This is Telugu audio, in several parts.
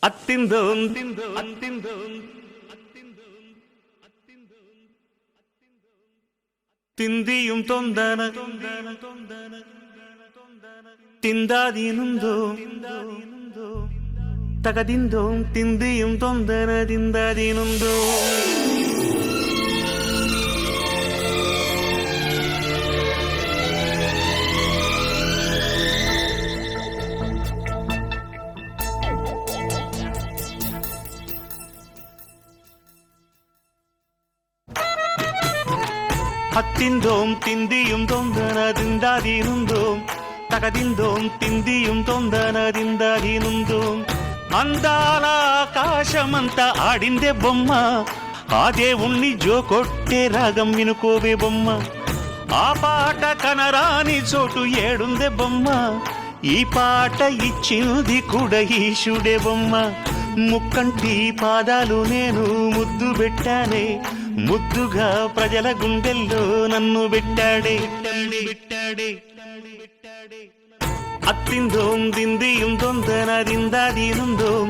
అత్తిందోం తిందిയും తొందన తిందాదీనుందో తగదిందోం తిందిയും తొందన తిందాదీనుందో అత్తిందోం తిందిയും తొందన తిందాదీనుందోం తగదిందోం తిందిയും తొందన తిందాదీనుందోం అందాల ఆకాశమంతా ఆడిందే బొమ్మ ఆ దేవుణ్ణి జోకొట్టే రాగం వినుకోవే బొమ్మ ఆ పాట కనరాని చోటు ఏడుందే బొమ్మ ఈ పాట ఇచ్చింది కూడా ఈశుడే బొమ్మ ముక్కంటి పాదాలు నేను ముద్దు పెట్టానే ముద్దుగా ప్రజల గుండెల్లో నన్ను పెట్టాడే అత్తిందోం తిందిയും తొందన తిందాదీనుందోం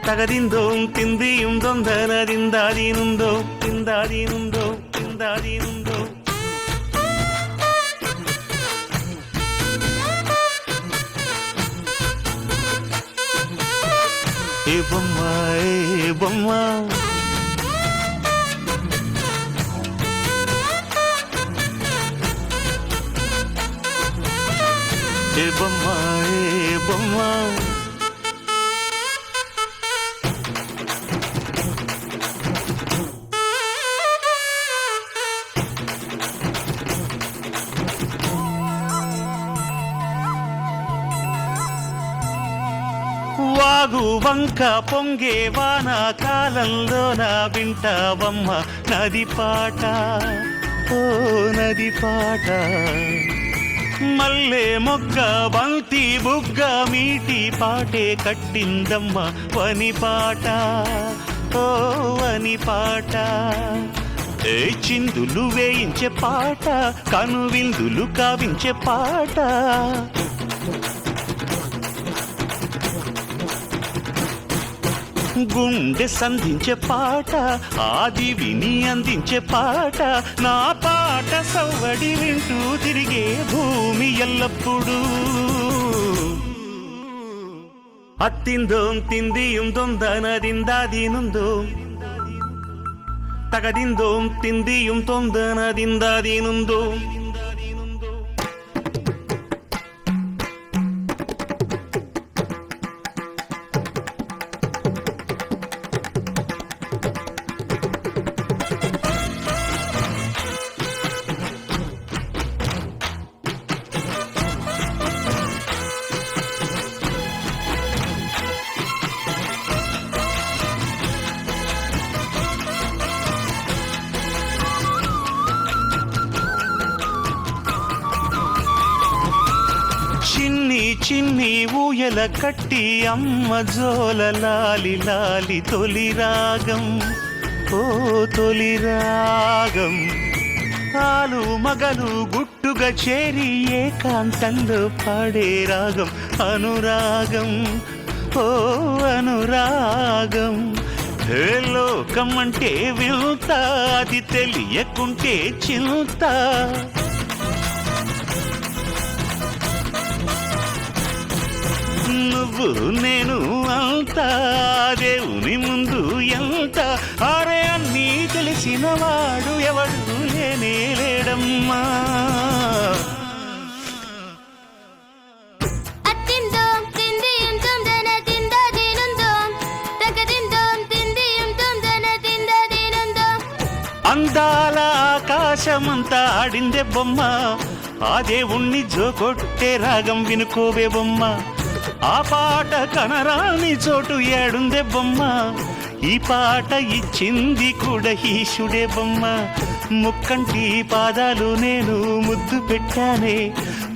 తగదిందోం తిందిയും తొందన తిందాదీనుందోం తిందాదీనుందోం ఏ బొమ్మ ఏ బొమ్మ ఏ బొమ్మ ఏ బొమ్మ వాగు వంక పొంగే వాన కాలంలో నా వింటావమ్మ నది పాట ఓ నది పాట మల్లె మొగ్గ బంతి బుగ్గ మీటి పాటే కట్టిందమ్మ వని పాట ఓ వని పాట ఏ చిందులు వేయించే పాట కనువిందులు కావించే పాట గుండె సంధించే పాట ఆది విని అందించే పాట నా పాట సవ్వడి వింటూ తిరిగే భూమి ఎల్లప్పుడూ అత్తిందోం తిందిയും తొందన తిందాదీనుందోం తగదిందోం తిందిയും తొందన తిందాదీనుందోం చిన్ని చిన్ని ఊయల కట్టి అమ్మ జోల లాలి లాలి తొలి రాగం ఓ తొలి రాగం ఆలు మగలు గుట్టుగా చేరి ఏకాంతంలో పాడే రాగం అనురాగం ఓ అనురాగం హే లోకం అంటే వింత అది తెలియకుంటే చింత నువ్వు నేను అంతా దేవుని ముందు ఎంత అరే అన్నీ తెలిసిన వాడు ఎవడు లేనే లేడమ్మా అందాల ఆకాశమంతా ఆడిందే బొమ్మ ఆ దేవుణ్ణి జోకొట్టే రాగం వినుకోవే బొమ్మ ఆ పాట కనరాని చోటు ఏడుందే బొమ్మ ఈ పాట ఇచ్చింది కూడా ఈశుడే బొమ్మ ముక్కంటి పాదాలు నేను ముద్దు పెట్టానే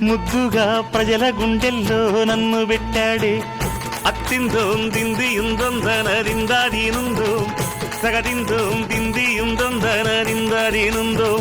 ముద్దుగా ప్రజల గుండెల్లో నన్ను పెట్టాడే అత్తిందోం తిందిയും తొందన తిందాదీనుందోం తగదిందోం తిందిയും తొందన తిందాదీనుందోం